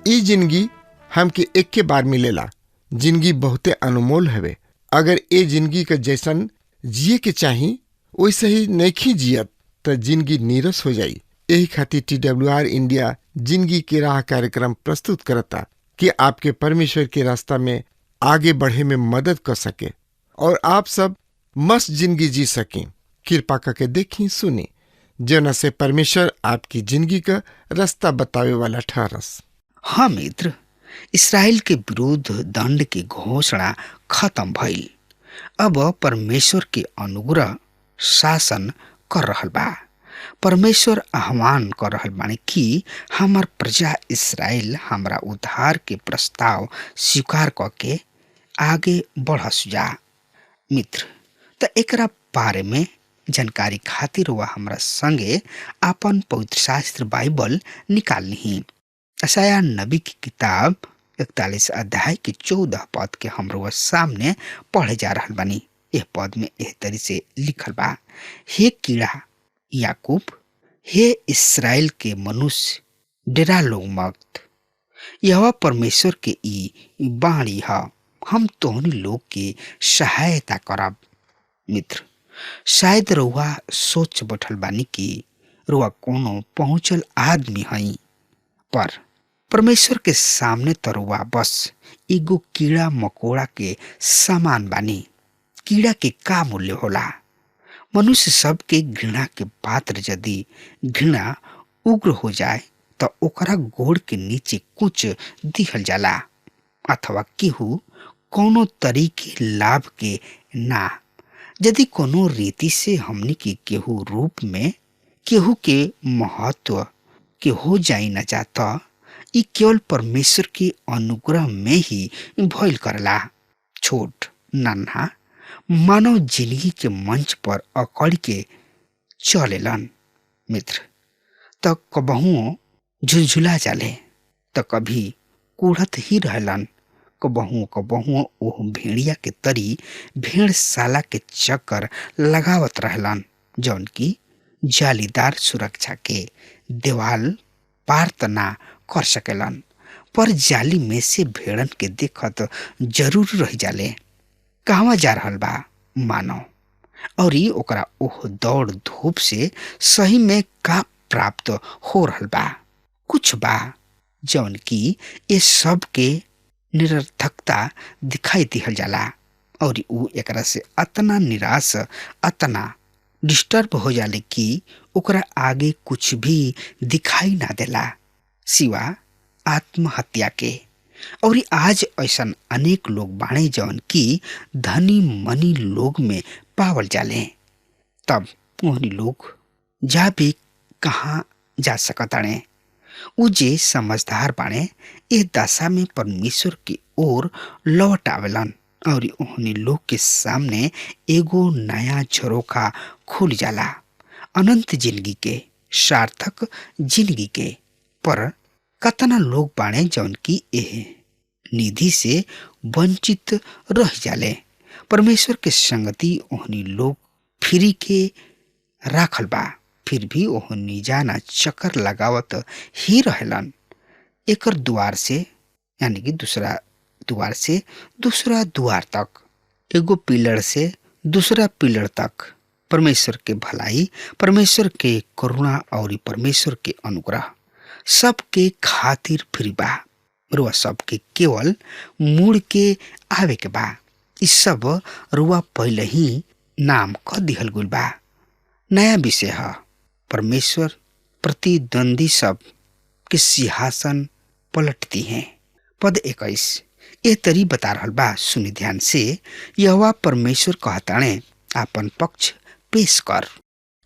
ई जिंदगी हमके एक के बार मिलेला। जिंदगी बहुते अनमोल हवे। अगर ए जिंदगी के जैसन जिए के चाही वैसे ही नहीं जियत तो जिंदगी नीरस हो जाई। यही खातिर TWR इंडिया जिंदगी की राह कार्यक्रम प्रस्तुत करता कि आपके परमेश्वर के रास्ता में आगे बढ़े में मदद कर सके और आप सब मस्त जिंदगी जी सकें। कृपा करके देखी सुनी जना से परमेश्वर आपकी जिंदगी का रास्ता बतावे वाला ठहरस। हाँ मित्र, इसराइल के विरुद्ध दंड की घोषणा खत्म भइल। अब परमेश्वर के अनुग्रह शासन कर रहल बा। परमेश्वर आह्वान कर रहल बानी कि हमार प्रजा इसराइल हमरा उद्धार के प्रस्ताव स्वीकार करके आगे बढ़स जा। मित्र, त एकरा बारे में जानकारी खातिर वह हमरा संगे आपन पवित्र शास्त्र बाइबल निकाल ली। यशायाह नबी की किताब 41 अध्याय के 14 पद के हमरो सामने पढ़े जा रहल बानी। यह पद में एह तरी से लिखल बा, हे कीड़ा याकूब, हे इसराइल के मनुष्य, डेरा लोग मत। यह परमेश्वर के ई बाणी है, हम तोहनी लोग के सहायता करब। मित्र, शायद रुआ सोच बैठल बानी कि रुआ कोनो पहुंचल आदमी हई, पर परमेश्वर के सामने तो रुआ बस एगो कीड़ा मकोड़ा के सामान बानी। कीड़ा के का मूल्य होला? मनुष्य सब के घृणा के पात्र यदि घृणा उग्र हो जाए तो ओकरा गोड़ के नीचे कुछ दिहल जाला, अथवा केहू कोनो तरीके लाभ के ना। यदि कोनो रीति से हमनी के केहू रूप में केहू के महत्व के हो जाई न जाता, ई केवल परमेश्वर के अनुग्रह में ही भइल करला। छोट नन्हा मानव जिंदगी के मंच पर अकड़ के चलेलन मित्र, त कबहुओ झुलझुला जाले, त कभी कूढ़त ही रहलन। कबहुओ ओह भेड़िया के तरी भेड़शाला के चक्कर लगावत रहलन, जौन की जालीदार सुरक्षा के देवाल पार त ना कर सकेलन, पर जाली में से भेड़न के देखत जरूर रह जाले कहवा जा रहल बा मानव, और ई ओकरा ओह दौड़ धूप से सही में का प्राप्त हो रहल बा। कुछ बा जौन की ये सब के निरर्थकता दिखाई दिहल जाला, और ऊ एकरा से अतना निराश, अतना डिस्टर्ब हो जाले कि ओकरा आगे कुछ भी दिखाई ना देला सिवा आत्महत्या के। और आज ऐसा अनेक लोग बाणे जौन की धनी मनी लोग में पावल जाले, तब उन्हीं लोग जा भी कहाँ जा सकताने। उ जे समझदार बाणे इस दशा में परमेश्वर की ओर लौट आवेलन, और उन्हीं लोग के सामने एगो नया झरोखा खुल जाला, अनंत जिंदगी के, सार्थक जिंदगी के। पर कतना लोग बाणे जौन की एह निधि से वंचित रह जाले। परमेश्वर के संगति ओहनी लोग फ्री के राखल बा, फिर भी ओहनी जाना चक्कर लगावत ही रहलन। एकर द्वार से यानी कि दूसरा द्वार से दूसरा द्वार तक, एगो पिलर से दूसरा पिलर तक परमेश्वर के भलाई, परमेश्वर के करुणा और परमेश्वर के अनुग्रह सबके खातिर फ्री बा। रुआ सबके केवल मुड़ के आवे के बा। इस सब रुआ पहले ही नाम क दिहल गुल बा। नया विषय है, परमेश्वर प्रतिद्वंदी सब के सिंहासन पलटती हैं। पद 21 ये तरी बता रहल बा, सुनी ध्यान से। यहोवा परमेश्वर कहताणे आपन पक्ष पेश कर,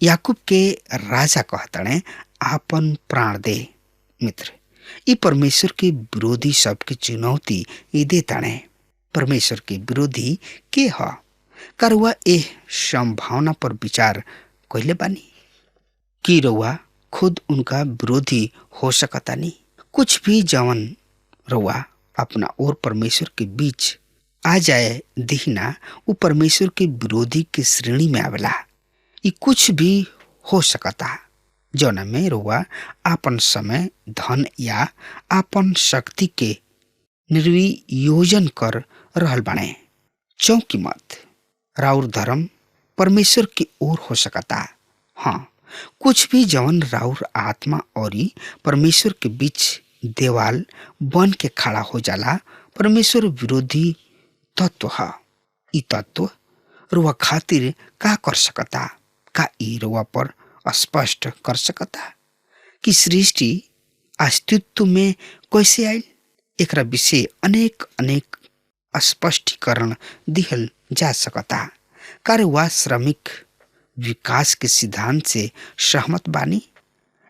याकूब के राजा कहताणे आपन प्राण दे। मित्र, ये परमेश्वर के विरोधी सबके चुनौती ये देताणे। परमेश्वर के विरोधी के ह? का रुआ एह संभावना पर विचार कइले बानी कि रुआ खुद उनका विरोधी हो सकतानी? कुछ भी जवन रुआ अपना और परमेश्वर के बीच आ जाए दिखना, वो परमेश्वर के विरोधी के श्रेणी में आवेला। ये कुछ भी हो सकता जौना में रुआ आपन समय, धन या आपन शक्ति के निर्वियोजन कर रहल बाणे। चौकी मत, राउर धर्म परमेश्वर की ओर हो सकता। हाँ, कुछ भी जवन राउर आत्मा और परमेश्वर के बीच देवाल बन के खड़ा हो जाला, परमेश्वर विरोधी तत्व है। ई तत्व रुआ खातिर का कर सकता? का ई रुआ पर स्पष्ट कर सकता कि सृष्टि अस्तित्व में कैसे आयल? एकरा विषय अनेक अनेक स्पष्टीकरण दिहल जा सकता। का रुआ श्रमिक विकास के सिद्धांत से सहमत बानी?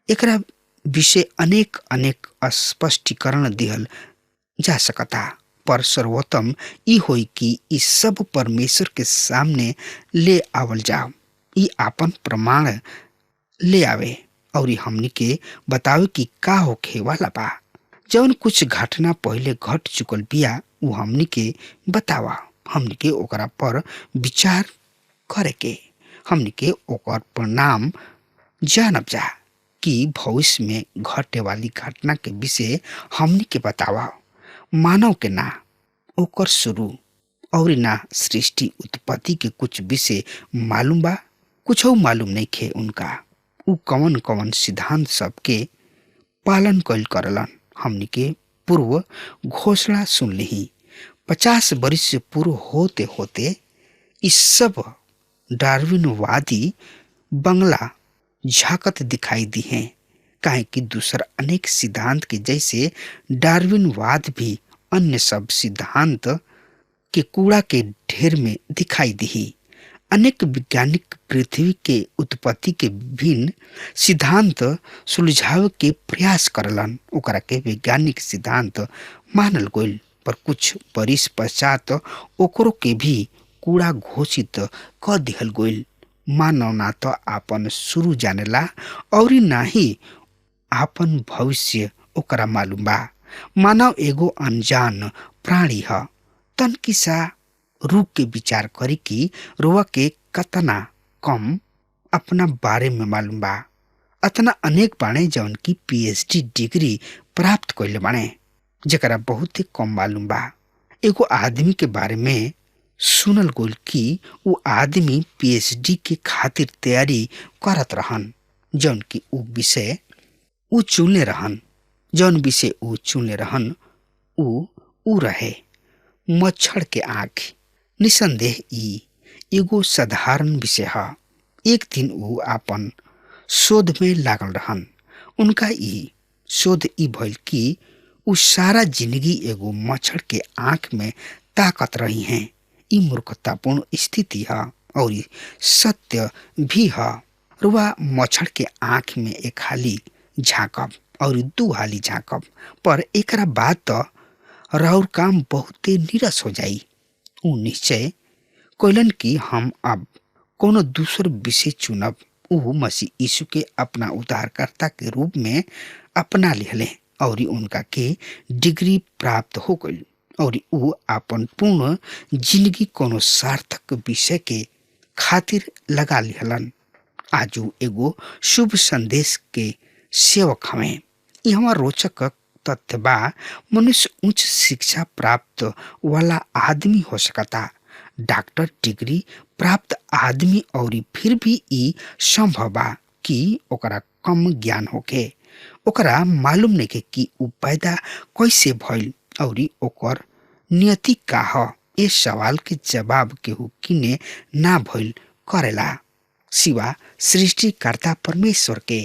एकरा विषय अनेक अनेक स्पष्टीकरण दिहल जा सकता, पर सर्वोत्तम ई होई कि ई सब परमेश्वर के सामने ले आवल जाओ। ई आपन प्रमाण ले आवे और हमनी के बतावे कि का होखे वाला बा। जौन कुछ घटना पहले घट चुकल बिया उ हमनी के बतावा। हमनी के ओकरा पर विचार करे के, हमनी के ओकर परिणाम जानब जा कि भविष्य में घटे वाली घटना के विषय हमनी के बतावा। मानव के ना ओकर शुरू और ना सृष्टि उत्पत्ति के कुछ विषय मालूम बा, कुछ मालूम नहीं खे उनका। उ कवन कवन सिद्धांत सबके पालन कइल करलन हमनी के पूर्व घोषणा सुन ली। 50 वर्ष से पूर्व होते होते इस सब डार्विनवादी बंगला झाकत दिखाई दी हैं, काहे कि दूसर अनेक सिद्धांत के जैसे डार्विनवाद भी अन्य सब सिद्धांत के कूड़ा के ढेर में दिखाई दी। अनेक वैज्ञानिक पृथ्वी के उत्पत्ति के विभिन्न सिद्धांत सुलझावे के प्रयास करलन। ओकरा के वैज्ञानिक सिद्धांत मानल गइल, पर कुछ वर्ष पश्चात ओकरो के भी कूड़ा घोषित कर दिहल गइल। मानव ना तो आपन शुरू जानेला और ना ही आपन भविष्य ओकरा मालूम बा। मानव एगो अनजान प्राणी है। तन किसा रुक के विचार करी कि रुआ के कतना कम अपना बारे में मालूम बा। अतना अनेक बाणे जौन की PhD डिग्री प्राप्त कइले बाणे, जेकरा बहुत ही कम मालूम बा। एगो आदमी के बारे में सुनल गोल कि उ आदमी PhD के खातिर तैयारी करत रहन, जौन की उ विषय उ चुनले रहन। जौन विषय उ चुनले रहन उ रहे मच्छर के आँख। निसंदेह ई एगो साधारण विषय है। एक दिन उ आपन शोध में लागल रहन। उनका ई शोध ई भइल कि उ सारा जिंदगी एगो मच्छर के आँख में ताकत रही हैं। ई मूर्खतापूर्ण स्थिति है और सत्य भी है। रुआ मच्छर के आँख में एक हाली झाँकब और 2 हाली झाँकब, पर एकरा बाद तो राउर काम बहुते नीरस हो जाई। उ निश्चय कइलन कि हम अब कोनो दूसर विषय चुनब। उ मसीह यीशु के अपना उद्धारकर्ता के रूप में अपना लिहले और उनका के डिग्री प्राप्त हो गई और उ अपन पूर्ण जिंदगी कोनो सार्थक विषय के खातिर लगा लिहलन। आज उ एगो शुभ संदेश के सेवक हमें। यहाँ रोचक तथ्य बा, मनुष्य उच्च शिक्षा प्राप्त वाला आदमी हो सकता, डॉक्टर डिग्री प्राप्त आदमी, और फिर भी ई संभव बा कि ओकरा कम ज्ञान होके। ओकरा मालूम नहीं कि उ पैदा कैसे भइल और ओकर नियति का ह। इस सवाल के जवाब केहू किने ना भइल करेला सिवा सृष्टिकर्ता परमेश्वर के।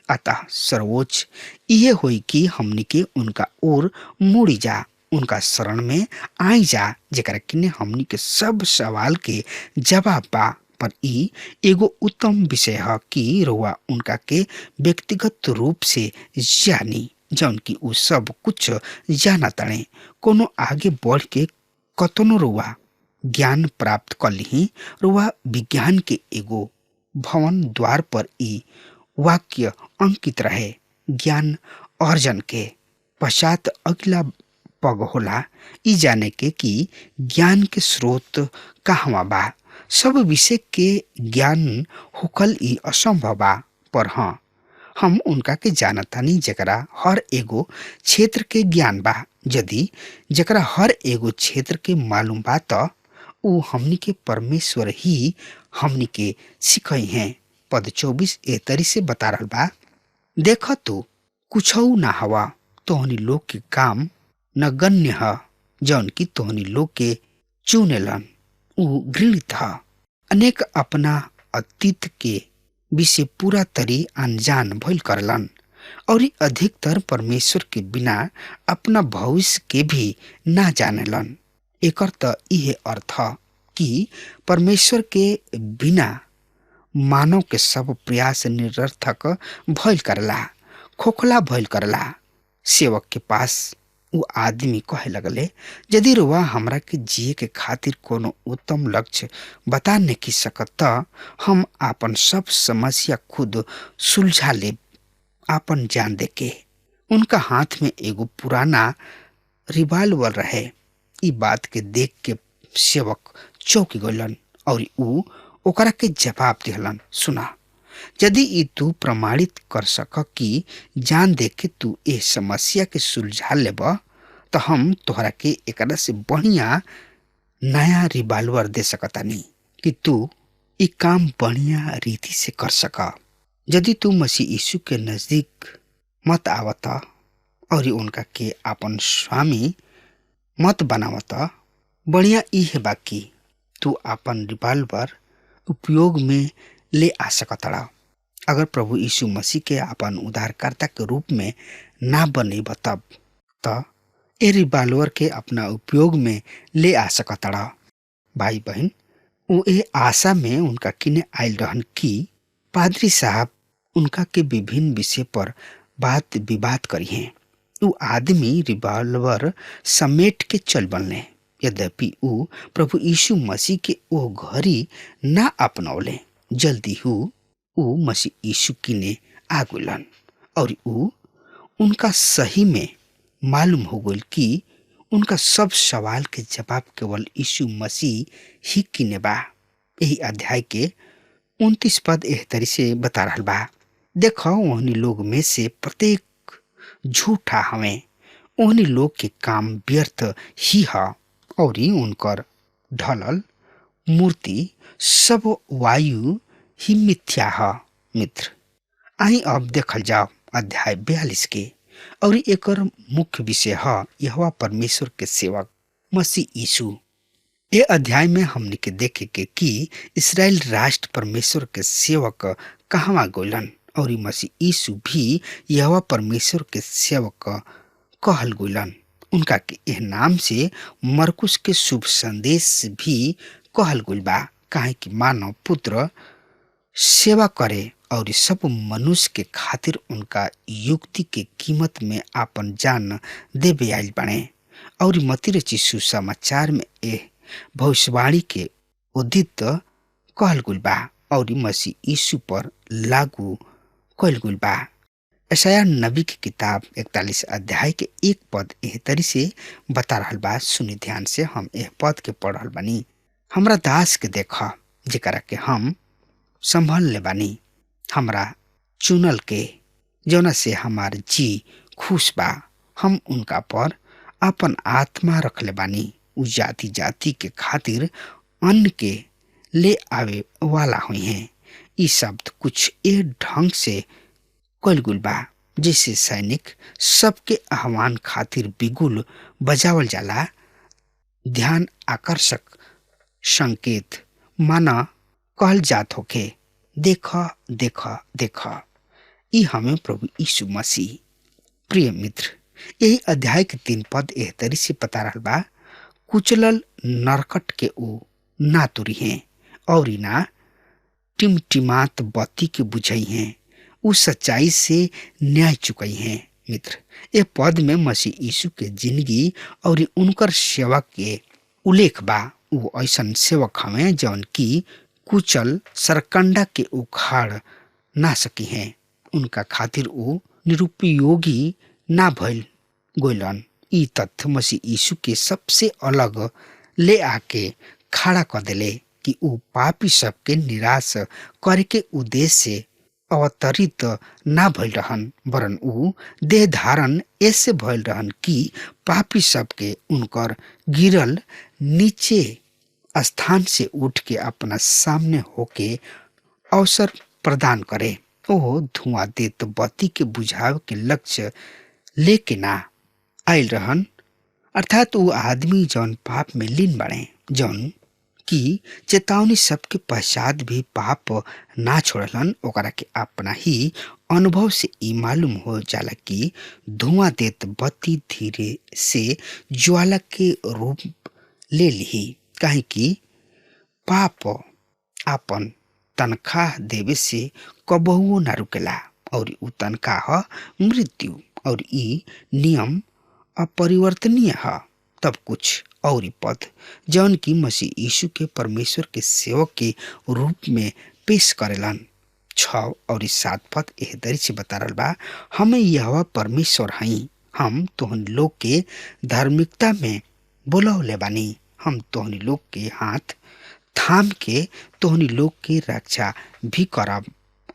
अतः सर्वोच्च ये होई कि हमनी के उनका ओर मुड़ी जा, उनका शरण में आई जा, जेकरा किने हमनी के सब सवाल के जवाब बा। पर ई एगो उत्तम विषय है कि रुआ उनका के व्यक्तिगत रूप से जानी, जौन की उ सब कुछ जाना तणे। कोनो आगे बढ़ के कतनो रुआ ज्ञान प्राप्त कर ली, रुआ विज्ञान के एगो भवन द्वार पर ई वाक्य अंकित रहे, ज्ञान अर्जन के पश्चात अगला पग होला ई जाने के कि ज्ञान के स्रोत कहवा बा। सब विषय के ज्ञान होकल ई असंभव बा, पर हाँ हम उनका के जानतानी जकरा हर एगो क्षेत्र के ज्ञान बा। यदि जकरा हर एगो क्षेत्र के मालूम बा त ऊ हमनी के परमेश्वर ही हमनी के सिखई हैं। पद 24 ए तरी से बता रहल बा, देख तू कुछऊ ना हवा, तोहनी लोग के काम नगण्य ह, जौन की तोहनी लोग के चुनेलन ऊ घृणित ह। अनेक अपना अतीत के विषय पूरा तरी अनजान भइल करलन और अधिकतर परमेश्वर के बिना अपना भविष्य के भी ना जानेलन। एकर त इहे अर्थ कि परमेश्वर के बिना मानव के सब प्रयास निरर्थक भइल करला, खोखला भइल करला। सेवक के पास वो आदमी कहे लगले, यदि रुआ हमरा के जिए के खातिर कोनो उत्तम लक्ष्य बता नहीं सकत त हम आपन सब समस्या खुद सुलझा ले आपन जान दे के। उनका हाथ में एगो पुराना रिवाल्वर रहे। ई बात के देख के सेवक चौंक गलन और ऊ ओकरा के जवाब दिहलन, सुना, यदि ई तू प्रमाणित कर सक कि जान दे के तू ए समस्या के सुलझा लेब तो हम तोहरा के एकरा से बढ़िया नया रिवाल्वर दे सकतानी कि तू ई काम बढ़िया रीति से कर सका। यदि तू मसीह यीशु के नजदीक मत आवता और उनका के अपन स्वामी मत बनावता, बढ़िया ई है बाकी तू अपन रिवाल्वर उपयोग में ले आ सकता। अगर प्रभु यीशु मसीह के अपन उद्धारकर्ता के रूप में ना बने तब त ए रिवाल्वर के अपना उपयोग में ले आ सकता। भाई बहन, वो ए आशा में उनका किने आयल रहन कि पादरी साहब उनका के विभिन्न विषय पर बात विवाद करी हैं। वो आदमी रिवाल्वर समेट के चल बनले। यद्यपि ऊ प्रभु यीशु मसीह के ओ घड़ी ना अपनौले, जल्दी ऊ मसीह यीशु किने आगुलन और ऊ उनका सही में मालूम हो गल कि उनका सब सवाल के जवाब केवल यीशु मसीह ही किने बा। यही अध्याय के 29 पद एह तरी से बता रहल बा, देखो ओहनी लोग में से प्रत्येक झूठा हवे, ओहनी लोग के काम व्यर्थ ही है और उनकर ढलल मूर्ति सब वायु ही मिथ्या है। मित्र, आई अब देखल जाओ अध्याय 42 के और एकर मुख्य विषय है यहोवा परमेश्वर के सेवक मसीह यीशु। ये अध्याय में हमने के देखे के कि इस्राएल राष्ट्र परमेश्वर के सेवक कहवा गोलन और मसीह यीशु भी यहोवा परमेश्वर के सेवक कहल गोलन। उनका के यह नाम से मरकुस के शुभ संदेश भी कहल गुल बा, काहे कि मानव पुत्र सेवा करे और सब मनुष्य के खातिर उनका युक्ति के कीमत में आपन जान देवे आइल बने। और मती रची सुसमाचार में ए भविष्यवाणी के उदित कहल गुल बा और मसीह यीशु पर लागू कहल गुल बा। यशायाह नबी की किताब 41 अध्याय के 1 पद एह तरी से बता रहल बा। सुनी ध्यान से, हम एह पद के पढ़ रहल बानी, हमरा दास के देखा जेकरा के हम संभल ले बानी, हमरा चुनल के जौना से हमार जी खुश बा। हम उनका पर अपन आत्मा रख ले बानी। उ जाति जाति के खातिर अन्न के ले आवे वाला हुई हैं। ई शब्द कुछ ए ढंग से कल गुल बा जैसे सैनिक सबके आह्वान खातिर बिगुल बजावल जाला। ध्यान आकर्षक संकेत माना कहल जात होके, देखा देखा देखा, ई हमें प्रभु यीशु मसीह। प्रिय मित्र, यही अध्याय के 3 पद एह तरी से पता रहल बा, कुचलल नरकट के ओ ना तुरी हैं और ना टिमटिमात बत्ती के बुझई हैं, उस सच्चाई से न्याय चुकई हैं। मित्र, ये पद में मसीह यीशु के जिंदगी और उनकर सेवा के उल्लेख बा। वो ऐसन सेवक हमें जौन की कुचल सरकंडा के उखाड़ ना सकी हैं। उनका खातिर वो निरुपयोगी ना भइल गोलन। ई तथ्य मसीह यीशु के सबसे अलग ले आके खड़ा कर दिले कि वो पापी सबके निराश करे के उद्देश्य से अवतरित ना भइल रहन, वरन ऊ देह धारण ऐसे भइल रहन कि पापी सबके उनकर गिरल नीचे स्थान से उठ के अपना सामने होके अवसर प्रदान करे। ओ धुआं देत बत्ती के बुझाव के लक्ष्य लेके ना आयल रहन, अर्थात वो आदमी जौन पाप में लीन बने, जौन की चेतावनी सबके पश्चात भी पाप ना छोड़लन। ओकरा के अपना ही अनुभव से ई मालूम हो जाला कि धुआं देत बत्ती धीरे से ज्वाला के रूप ले ली, काहे कि पाप आपन तनख्वाह देवे से कबहुओ ना रुकेला और उ तनख्वाह मृत्यु, और ई नियम अपरिवर्तनीय है। तब कुछ और पद जौन की मसीह यीशु के परमेश्वर के सेवक के रूप में पेश करेलन। 6 और 7 पद एह तरी से बता रहल बा, हमें यहोवा परमेश्वर हई, हम तोहन लोग के धार्मिकता में बोलौले बानी, हम तोहनी लोग के हाथ थाम के तोहनी लोग के रक्षा भी करब,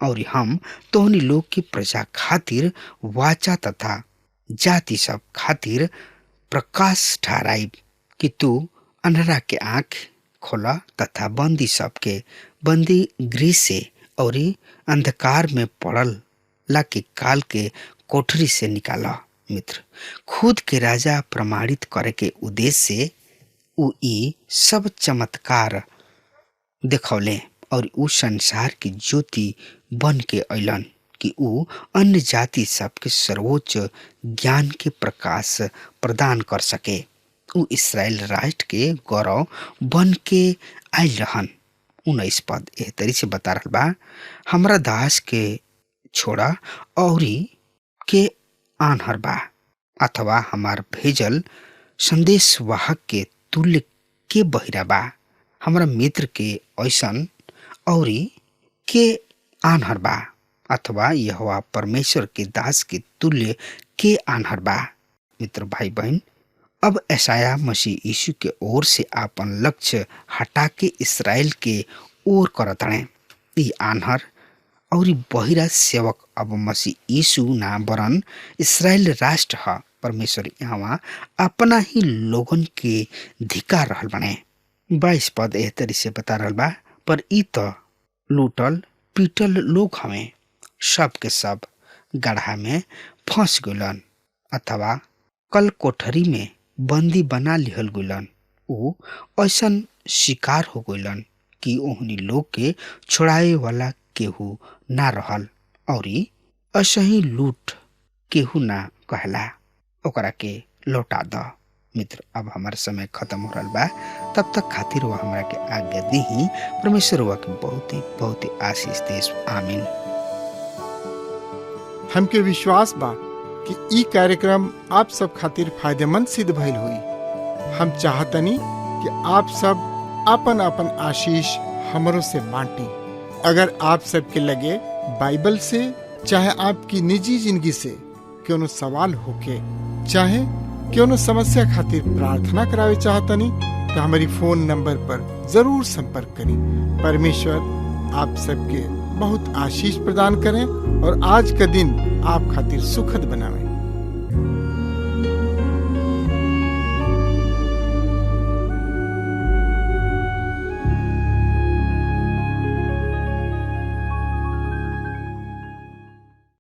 और हम तोहनी लोग के प्रजा खातिर वाचा तथा जाति सब खातिर प्रकाश ठहराइब, कि तू अंधरा के आँख खोला तथा बंदी सबके बंदी गृह से और अंधकार में पड़ल ला के काल के कोठरी से निकाला। मित्र, खुद के राजा प्रमाणित करे के उद्देश्य से उ ई सब चमत्कार देखौले और उ संसार की ज्योति बन के अइलन कि उ अन्य जाति सबके सर्वोच्च ज्ञान के प्रकाश प्रदान कर सके। उ इस्राएल राष्ट्र के गौरव बन के आयल रहन। 19 पद एह तरी से बता रहल बा, हमरा दास के छोड़ा औरी के आन्हर बा, अथवा हमार भेजल संदेश वाहक के तुल्य के बहिरा बा, हमरा मित्र के ऐसन औरी के आन्हर बा, अथवा यहोवा परमेश्वर के दास के तुल्य के आन्हर बा। मित्र भाई बहन, अब यशायाह मसीह यीशु के ओर से आपन लक्ष्य हटा के इसराइल के ओर करतणे। ई आन्हर और बहिरा सेवक अब मसीह यीशु ना वरन इसराइल राष्ट्र है। परमेश्वर यहाँ अपना ही लोगन के धिकार रहल बने। 22 पद एह तरी से बता रहल बा, पर ई तो लूटल पीटल लोग हमें, सब के सब गड्ढा में फंस गइलन, अथवा कल कोठरी में बंदी बना लिहल गइलन। उ ऐसन शिकार हो गइलन कि ओहनी लोग के छोड़ाए वाला केहू ना रहल, और असही लूट केहू ना कहला, ओकरा के लौटा द। मित्र, अब हमारा समय खत्म हो रहा बा, तब तक खातिर वह हमरा के आज्ञा दी। परमेश्वर वह के बहुत ही आशीष देश। आमीन। हमके विश्वास बा कि ई कार्यक्रम आप सब खातिर फायदेमंद सिद्ध भइल हुई। हम चाहतनी कि आप सब अपन अपन आशीष हमरों से बांटी। अगर आप सबके लगे बाइबल से चाहे आपकी निजी जिंदगी से क्यों सवाल होके चाहे क्यों समस्या खातिर प्रार्थना करावे चाहतनी तो हमारी फोन नंबर पर जरूर संपर्क करें। परमेश्वर आप सबके बहुत आशीष प्रदान करें और आज का दिन आप खातिर सुखद बनावे।